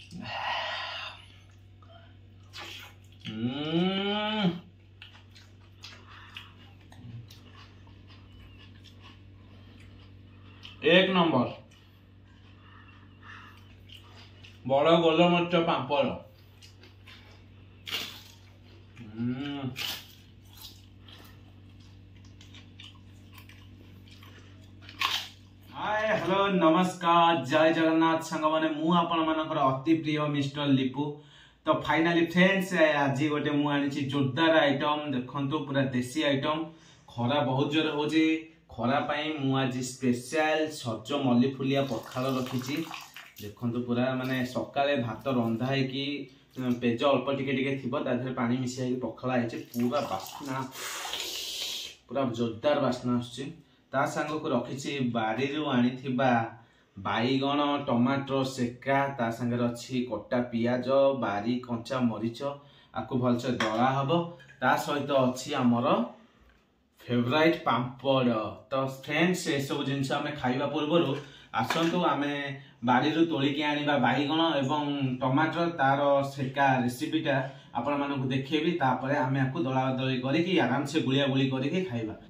एक नंबर बड़ गोलमरीच पापड़। Hi hello नमस्कार जय जगन्नाथ सांग माने मु आपण मानकर अति प्रिय मिस्टर लिपू। तो फाइनाली फ्रेंड्स आज गोटे मु आनी जोरदार आइटम देखंतु पूरा देसी आइटम। खरा बहुत जोर होची खरा पाई मु आज स्पेशल सज मल्ली फुलिया पखाल रखी देखंतु पूरा माने सकाळे भात रंधा है कि पेज अल्प टिके टिके थिबो ता धरे पानी मिसाई पखाला है पूरा बास्ना पूरा जोरदार बास्ना आछी। ता सांग को रखी बाड़ी आनी बैगण टमाटो सेका ता सांगे अच्छी कटा पियाज बारी कंचा मरीच आपको भलसे दला हम ता सहित अच्छी आमर फेवराइट पापड़। तो फ्रेंड्स ये सब जिनस आम खाइबा पूर्व आसतु आम बाड़ी तोलिकी आनिबा बैगण एवं टमाटर तार सेका रेसिपीटा आपण मानकु देखेबी तापरे आमे आपको दला दली करिकि आराम से गुलिया गुली करिकि खाइबा।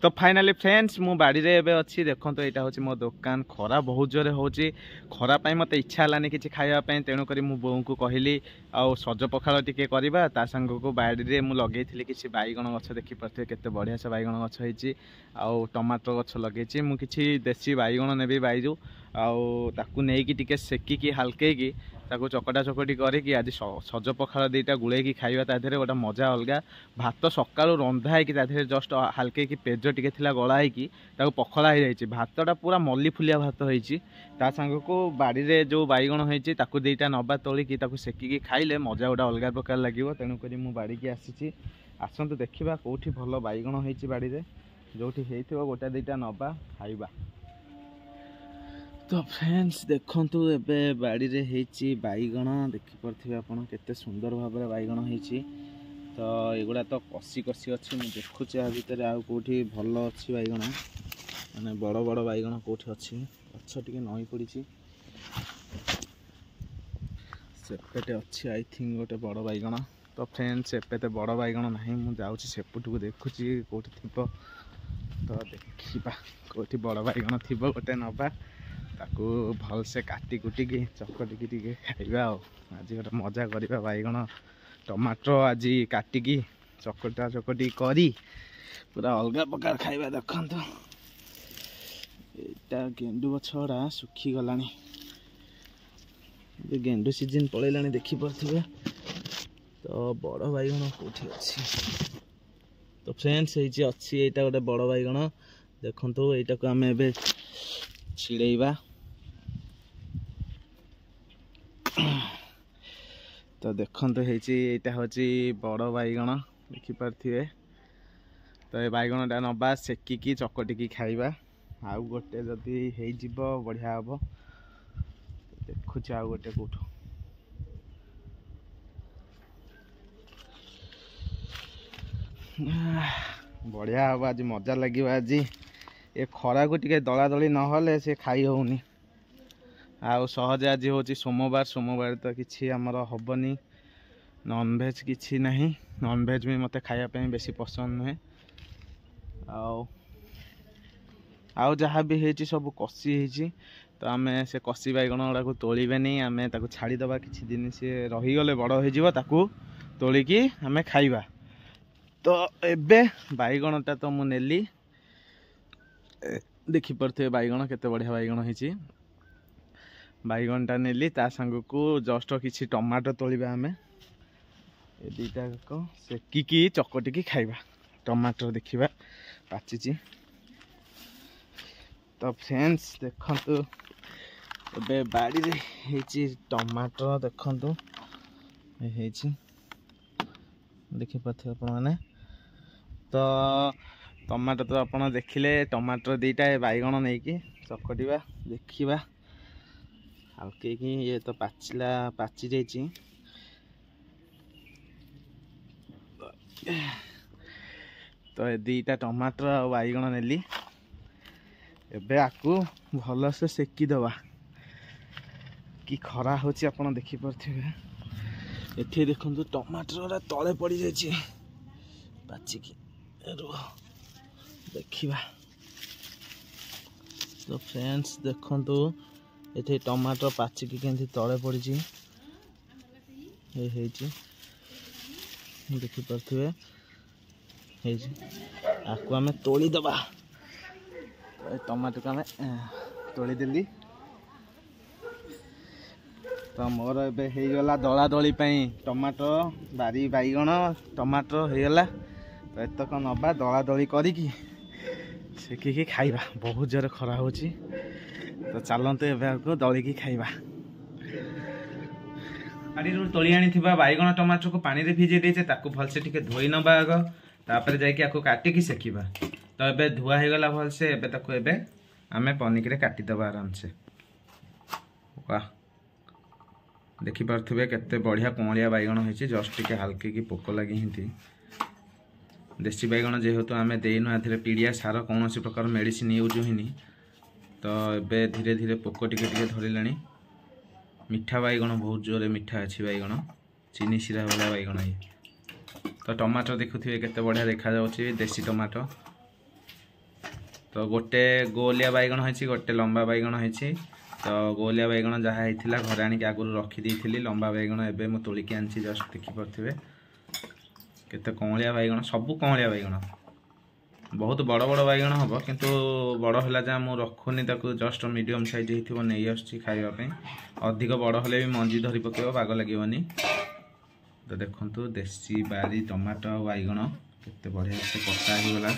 तो फाइनाली फ्रेंड्स मु बाड़ी रे एबे अछि देखंतो एटा होछि मो दुकान खरा बहुत जोरे होछि खरा पई मते इच्छा हलानी किछि खाइबा पई तेणु करी मु बोऊ को कहली आ सज पखाल टिके करबा ता संग को बाड़ी रे मु लगेइथिली किछि बैगण गछ देखि परथे केते बढ़िया से बैगण गछ होइछि आ टमाटर गछ लगेछि मु किछि देसी बैगण नेबी बाइजु आ ताकू नेकी टिके सेकी की हल्के की ताकू चकटा चकटी करी आज सज पखाल दीटा गुले की खाइबा ता देहरे गोटा मजा अलगा। भात सकाळु रंधा है कि ता देहरे जस्ट हल्के की पेज टिके थिला गला है कि ताकू पखला हो जाइछि भातटा पूरा मल्ली फुलिया भात होइछि ता संग को बाड़ी रे जो बैगण होइछि ताकू दीटा नबा तोली की ताकू सेकी की खाइले मजा गोटा अलगा प्रकार लागिवो। तेणु करी मु बाड़ी की आसीछि आसंतु देखिबा कोठी भलो बैगण होइछि बाड़ी रे जोठी हेइथिबो गोटा दीटा नबा खाइबा। तो फ्रेंड्स देखंतु एबे बाड़ी रे हेइछि बैगण देखि परथिबे आपण केते सुंदर भाबरे बैगण हेइछि। तो एगुड़ा तो कसी कसी अच्छी मुझे देखुचे आ भितर आउ कोठी भल अच्छी बैगण माने बड़ बड़ बैगण कोठी अच्छी गछ टिके नई पड़ी सेपेटे अच्छी आई थिंक गोटे बड़ बैगण। तो फ्रेंड्स एपेते बड़ बैगण नाही मु जाउछि सेपुटू देखुछि कोठी थिबो तो देखिबा कोठी बड़ बैगण थिबो गोटे नबा ताकू भल से काटी कुटी की चकटिकी टिके खाइबा। आज गोटे मजा करबा बैगण टमाटो आज काटिकी चकटा चकटी करी पूरा अलग प्रकार खाइबा। देखंतु एटा गेंडू गछड़ा सुखी गलानी गेंडू सीजन पळैलानी देखि परथिबे। तो बड़ बैगण कोठी अछि तो फ्रेंड्स हेछि अछि एटा गोटे बड़ बैगण देखंतु एटा को हमें एबे छिड़ैबा। तो देखंतु हेछि एटा होछि बड़ बैगण देखि परथिबे। तो ए बैगणटा नबा सेकी की चकटी की खाइबा आउ गोटे जदी हेइ जिवो बढ़िया हबो। देखुछि आउ गोटे कोठो बढ़िया हबो आज मजा लागिबा। आज ए खरा को टिके दला दली न होले से खाई होउनी आउ सहज आज होछि सोमवार सोमवार तो किछि हमर हबनी नॉन वेज किछि नहीं नॉन वेज भी मते खाया पे बेसी पसंद नुहे आउ जहाँ भी हेछि सब कसी हेछि। तो आमे से कसी बैगण गुड़ा को तोलिबेनी आमे ताको छाड़ी दबा किछि दिन से रही गले बड़ हो जिवो ताको तोलिकी आमे खाइबा। तो एबे बैगणटा तो मु नेली देखि परथे बैगण केते बढ़िया बैगण हेछि बैगणटा नेली ता संग को जस्ट किछि टमाटो तोलिबा आमे ए दीटा को सेकी चकटिकी खाइबा। टमाटर देखिबा पाचिची। तो फ्रेंड्स देखंतु एबे बाड़ी रे हेछि टमाटर देखंतु हेछि देखि पथे अपन माने। तो टमाटर तो अपन देखिले टमाटर दीटा बैगण नहीं कि चकटिबा देखिबा हल्के कि ये तो पाचिला पाची जाइछि। तो ए दीटा टमाटर आ बैगण नेली एबे आकू भल से सेकी दबा कि खरा होची आपण देखि परथिबे। एठी देखंतु टमाटर तले पड़ी जाइए पाची की रुह देखा। तो फ्रेंड्स देखंतु एठी टमाटर पाची की केंती तले पड़ी देखि परथिबे आपको आम तोली दबा। टमाटर को आम तोली देली तो मोर एगला दला दली टमाटर बारी बैगण टमाटर होगला तो एतक नवा दला दली करिकी सेकिकी खाइबा। बहुत जोर खरा होची तो चलते एवं दलिकी खाइबा। बाड़ी तोली आनी बैगण टमाटर को पानी भिजे देचे ताकू भलसे टिके धोई नबा आग तापर जाइए आपको काटिकी सेकिबा। तो एबे धुआ हो गला भलसे एबे ताकू एबे आमे पनिक रे काटिदबा आराम से। वाह देखि पारथुबे केते बढ़िया कोमलिया बैगण होइछि जस्ट टिके हल्के की पोक लगी हिंती। देसी बैगण जेहेतु आमे देइनु आथिरे पीडिया सार कौन प्रकार मेडिसिन यूज होइनी तो एबे धीरे धीरे पोक टिके टिके धरिलानी। मिठा बैगण बहुत जोरे मिठा अच्छी बैगण चीनी शिरा वाला बैगण ये। तो टमाटर देखुथिबे केते बढ़िया देखा जाउछि देसी टमाटर। तो गोटे गोलिया बैगण होइछि गोटे लंबा बैगण होइछि। तो गोलिया बैगण जहाँ होता घर आनिक आगुरी रखीदी लंबा बैगण एवं मुझे तोलिकी आनी जस्ट देखी पारे केते कमलिया बैगण सबू कमलिया बैगण बहुत बड़ बड़ बैगण हम किंतु बड़ है जहाँ मुझे रखुनी जस्ट मीडियम साइज हो नहीं खावाई अधिक बड़ हेल्ले भी मंजी धरी पकेब बाग लगे। तो देखु देसी बारी टमाटर बैगण केते बढ़िया से कटा होगला।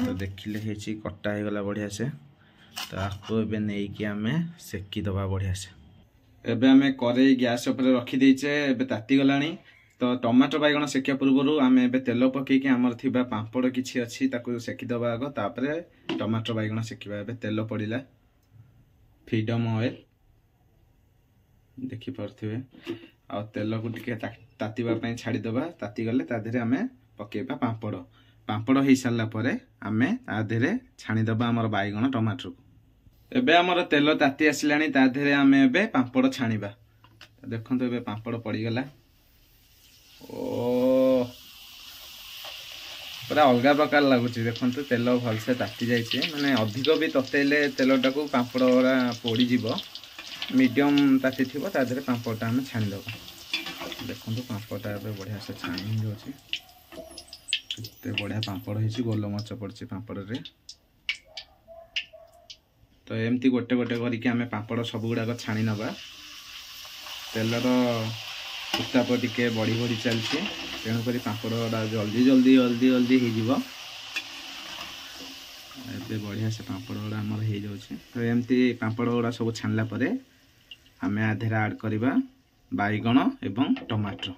तो देखिले कटा होगला बढ़िया से। तो आपको एबे नहीं कि आमे सेकी दबा बढ़िया से। एबे आमे करेई गैस ऊपर रखी देइचे एबे ताती गलानी। तो टमाटर बैगण सेकिया पूर्व आमे एबे तेल पकेकी आमर थिबा पांपड़ किछि अछि ताकू सेकी दबा आगो तापरे टमाटर बैगण सेकिबा। एबे तेल पड़िला फ्रीडम ऑयल देखि परथिबे आ तेल को टिके तातीबा पई छाडी दबा। ताती गले ता देरे आमे पकेबा पांपड़। पांपड़ हो सारा पर आमे ता देरे छाणी दबा आमर बैगण टमाटर को। एबे आमर तेल ताती आसिलानी ता देरे आमे एबे पांपड़ छाणीबा। देखंतु एबे पांपड़ पड़ी गला। ओ पूरा अलग प्रकार लगुच देखो तेल भलसे ताती जाइए माने अधिक भी ततेले तेलटा को पांपड़ पोड़ी जीव मीडियम ताती थी तादेह पांपड़टा आम छाणीद। देखो पांपड़टा बढ़िया से छाणी जाऊँगी केते बढ़िया पांपड़ हो गोलमरीच पड़ी पांपड़ रे। तो एमती गोटे गोटे करके आम पांपड़ सब गुड़ाक छाणी नवा। तेलर उत्ताप टिके बढ़ी बढ़ी चलती तेणुक पांपड़ जल्दी जल्दी जल्दी जल्दी हो बढ़िया से पांपड़ गुड़ा आमर हो जाऊँ। तो एमती पांपड़ गुड़ा सब छाणला पर आम आधेर आड करवा बैगण एवं टमाटर।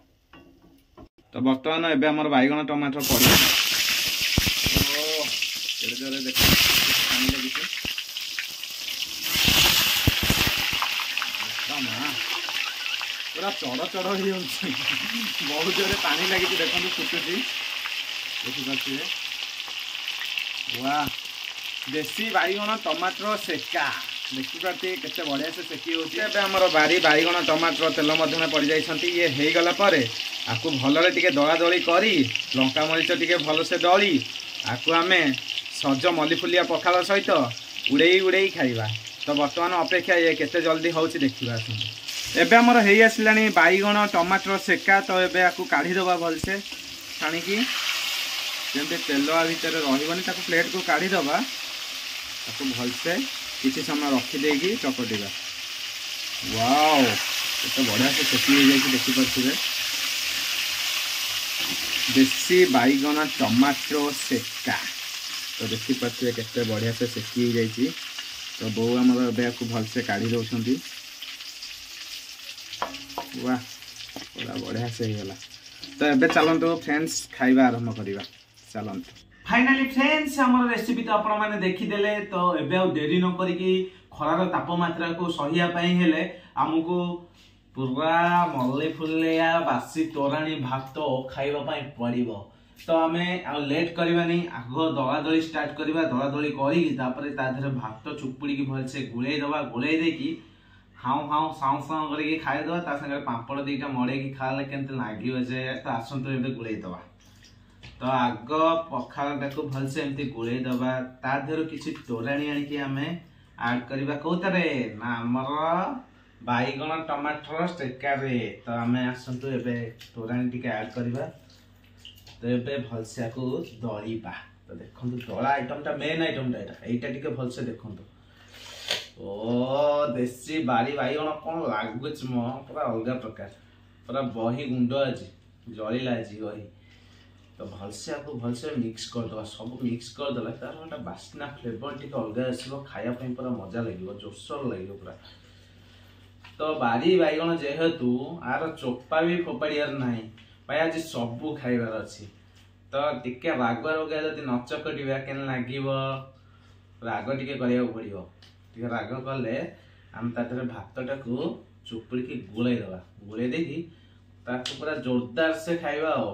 तो बर्तमान एबे आमर बैगण टमाटर पड़ पूरा चढ़ चढ़ हो बहुत जोरे पानी लगी देखो फुटुची देखिए। वाह देसी बैगण टमाटर सेका देखिए केते बढ़िया से सेकी होती। आमर बारी बैगण टमाटर तेल मध्य पड़ जाइए ये हो गला आपको भलरे टिके दला दली करी लंका मरीच टिके भल से दली आपको आम सज मल्लीफुलिया पखाल सहित उड़े उड़े खाइबा। तो बर्तमान अपेक्षा ये केते जल्दी होउछि देखिबा। एबे हमर हेई आसिलानी बैगण टमाटर सेका। तो एबे आपको काढ़ी दबा भलसे छाणीकी जेमते तेल भितर रहिबनी ताको प्लेट को काढ़ी दबा ताको भलसे किछि समय रखी देगी चकटिबा। वाओ केते बढ़िया से सेकी हो जाई देखि परथिबे देसी बैगण टमाटर सेका। तो देखि परथिबे केते बढ़िया से सेकी हो जाई। तो बो हमर एबे आपको भलसे काढ़ी दउछंती। वाह पूरा बढ़िया से ही गला। तो एबे चलंतु फ्रेंड्स खाइबा आरंभ करिबा चलंतु। फाइनली फ्रेंड्स हमर रेसिपी तो आपण माने देखि देले। तो एबे आ देरी न करिकी खरार तापमात्रा को सहिया पई हेले हमको पूरा मल्ली फुलिया बासी तोराणी भात खाइबा पई पड़िबो। तो आमे आ लेट करबानी आग दला दली स्टार्ट करबा। दला दली करी तापर ता देरे भात चुपुड़ी की भल से गुळै दबा। गुळै देकी हाउ हाउ साउ साउ करके खाइदेवा ता संगे पापड़ दीटा मड़ेकी खाले केमती लागियो जे तो आसंतु एबे गुळेई दवा। तो आग पखाला को भलसे एमती गुळेई दवा ता देहरु किछि तोराणी आनिकी आमे ऐड करबा कोतारे ना हमर बाईगण टमाटर स्टेकारे। तो आमे आसंतु एबे तोराणी टिके ऐड करबा। तो एबे भलसे को दळीबा। तो देखंतु दळा आइटम टा मेन आइटम टा एटा टिके भलसे देखंतु। ओ देसी बारी बाईगण कोन लागुच म पूरा अलगा प्रकार पूरा बही गुंड अछि जळीला अछि बही। तो भलसे को भलसे मिक्स कर दवा सब मिक्स कर दला तार गोटा बास्ना फ्लेवर टिके अलगा आसीबो खाया पई पूरा मजा लागिबो जोसर लागिबो पूरा। तो बारी बाईगण जेहेतु आर चोपा भी फोपाड़ियार नाही भाई आज सबू खाइबार अछि। तो टिके रागुआ रोगा जदि न चकटिबा केन लागिबो राग टिके करिया पड़िबो। टिके राग कले हम तातरे भातटा को चुपुड़ी की गुळेई दवा गुळेई देकी ताको पूरा जोरदार से खाइबा हो।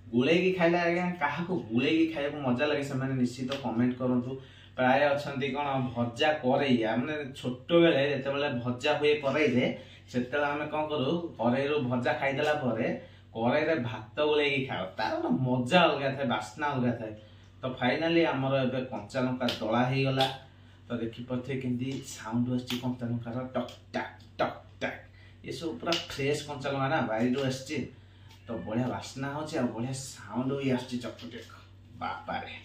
गुळेई की खाइला आगे काहा को गुळेई की खाइबा मजा लागे से माने निश्चित कमेंट करंतु। प्राय अछंती कोन भजा करई हमने छोटो बेले जेते बेले भजा हुए करई रे सेते हम कोन करू करई रो भजा खाइ देला परे करई रे भात गुळेई की खाओ तार मजा अलगा थाए बास्ना अलगा थाए। तो फाइनली हमर एबे कंचा लंका दळा हे गला। तो देखि पथे केंदी साउंड आछि कंचा लंका रो टक टक ये सब पूरा फ्रेश कंचा लंका ना बारी रो आछि। तो बढ़िया बास्ना होछि आ बढ़िया साउंड भी आछि चकचक बापा रे।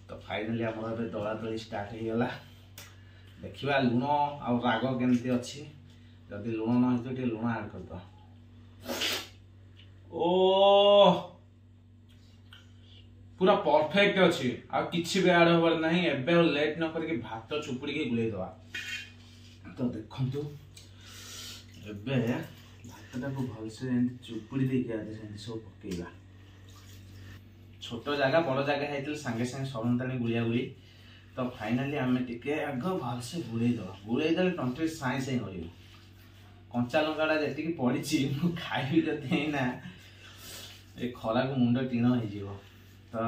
तो फाइनली हमर एबे दळा दळी स्टार्ट हे गला। देखिबा लुण आ राग केमती अछि जदि लुण न हितो टे लुण ऐड कर दो। ओ पूरा परफेक्ट अछि आ किछि भी ऐड होबर नहीं। एबे लेट न करके भात चुपुड़ी के गुळेई दवा। तो देखंतु एबे भातटा को भलसे चुपुड़ी दे के आदे से सब पकेइबा। छोटो जगह बड़ जगह हेतिल संगे संगे सरंतानी गुलिया गुली। तो फाइनली आमे टिके आग भलसे गुळेई दवा गुळेई देले टंटे साई साई होइबो। कंचा लंकाडा जेति की पडिछि मु खाइबी जते ना ए खरा को मुंड टीण हो जिवो। तो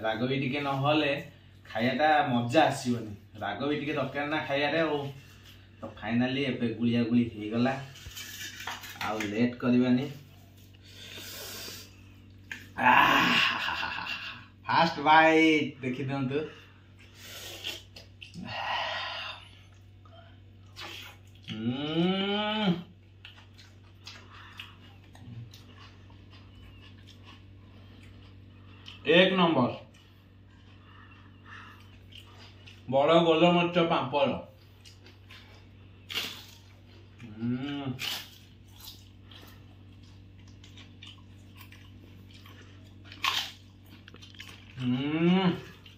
राग भी टिके न होले खायाटा मजा आसीबनी राग भी टिके दरकार ना खाया रे। तो फाइनली एबे गुलिया गुली हे गला आ लेट करबानी। फास्ट बाइट देखि दंतु। एक नंबर बड़ गोलमरीच पापड़।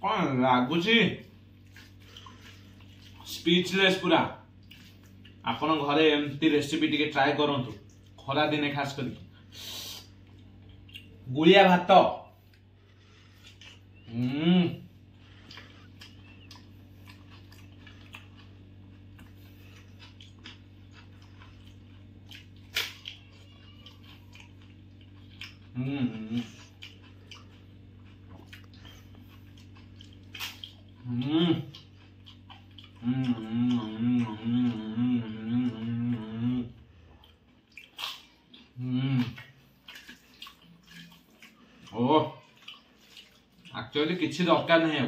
कौन लागुची स्पीचलेस पूरा। आपण घरे एमती रेसिपी टिके ट्राई करंतु खरा दिने खास करी गुलिया भात। ओ एक्चुअली किछि दरकार नहीं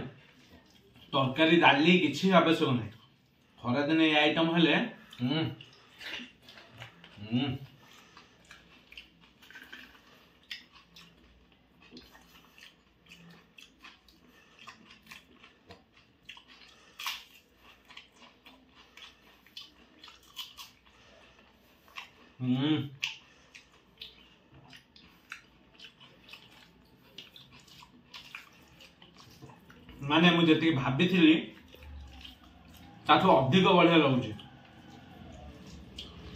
तरकारी डाली किछि आवश्यक नहीं खरा दिन ये आइटम हेले माने मुझे जति भाभी थी ताठू अधिक बढ़िया लगुच।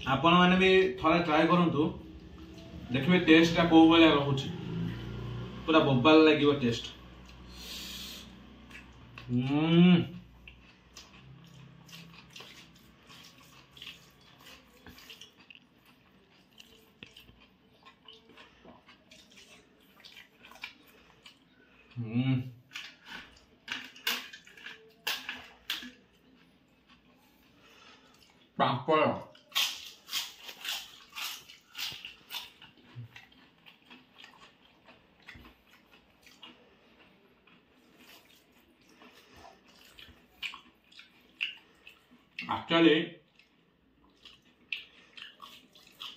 आपण माने भी थोड़ा ट्राई करंतु देखिबे टेस्टटा को बलिया रहउछ पूरा बोबाल लागिवो टेस्ट। पापड़ एक्चुअली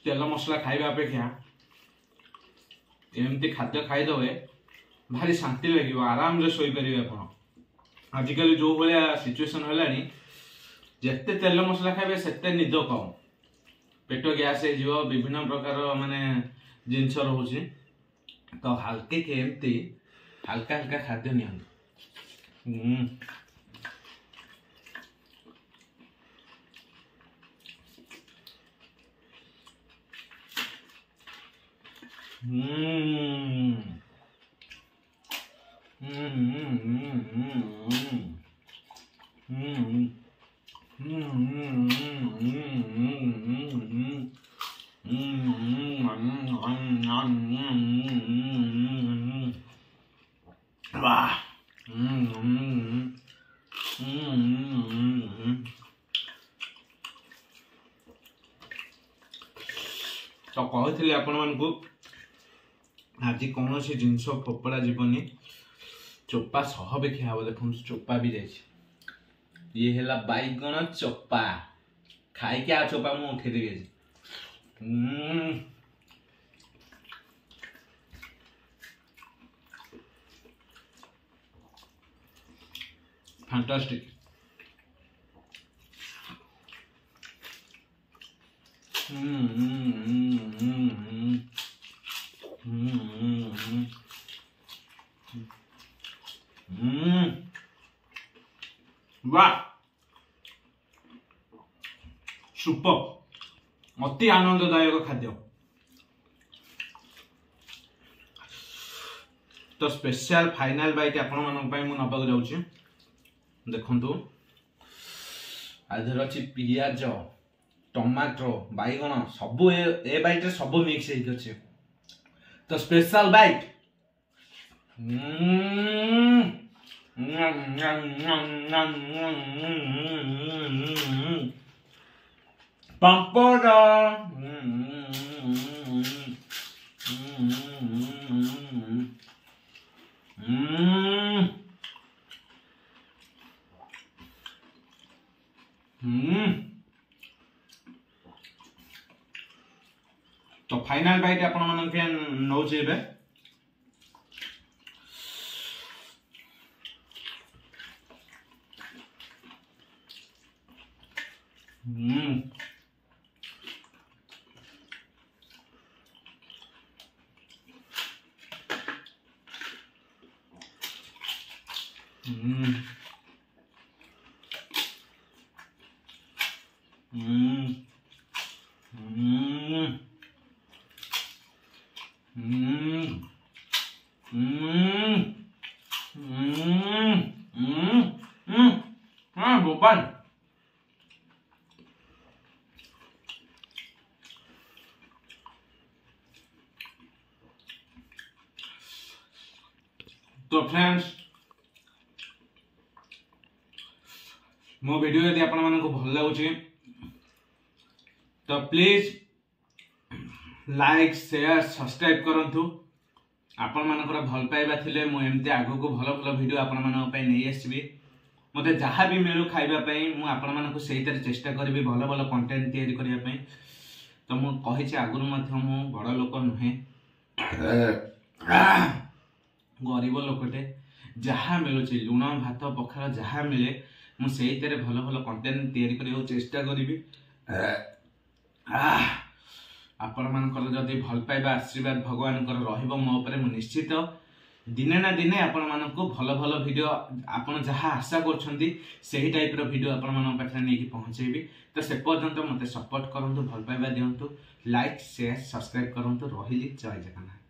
तेल मसला खाइबा अपेक्षा एमती खाद्य खाईदे भारी शांति लगे आराम से शोपारे आप आजिकल जो भाया सिचुएसन है जिते तेल मसला खाइबे सेते निद कम पेट गैस हो विभिन्न प्रकार माने जिनस रोचे तो हल्के केमती हल्का हल्का खाद्य नि तो कहती आपण मानकु आज कौन सी जिनस फोपड़ा जीवनी चोपा सह भी खिया हम देखो चोपा भी जाए ये है बैगण चोपा खाई क्या चोपा मुझे उठेदेवी फैंटास्टिक वाह सुपर अति आनंददायक खाद्य तो स्पेशल फाइनल बाइट आपण मानक नबाक जाऊँ देखु आधर अच्छी पियाज टमाटो बैगण सबू ए बाइट सब मिक्स अच्छे तो स्पेशल बाइट पापड़ तो फाइनल बाइट आपण मानके नौचे एबे गोपाल तो फ्रेंड्स मो वीडियो यदि आपण मानक भल लगुच तो प्लीज लाइक शेयर सब्सक्राइब करंतु आपण मानकर भल पाइबा थिले मो एमती आगो को भल भल वीडियो आपण मानक पई नै आसीबी मते जहाँ भी मिलू खाइबा पई मु आपण मानक सही तरह चेष्टा करबी भल भल कंटेंट तैयारी करिया पई तो मु कहिछि आगुर मध्य मु बड़ लोक नुहे गरीब लोकटे जहाँ मिलुछि लुण भात पखाल जहाँ मिले मु सही तरह भल भल कंटेंट तैयारी करिया चेष्टा करबी आपण मानकर जदि भल पाइबा आशीर्वाद भगवान रहिबो मो ऊपर मु निश्चित दिने ना दिने आपण मानकु भल भल वीडियो आपण जहाँ आशा करछंती सही टाइप रो वीडियो आपण मानक पाखरे नेकी पहुंचेबी तो से पर्यंत मते सपोर्ट करंतु भल पाइबा दियंतु लाइक शेयर सब्सक्राइब करंतु रहिली जय जगन्नाथ।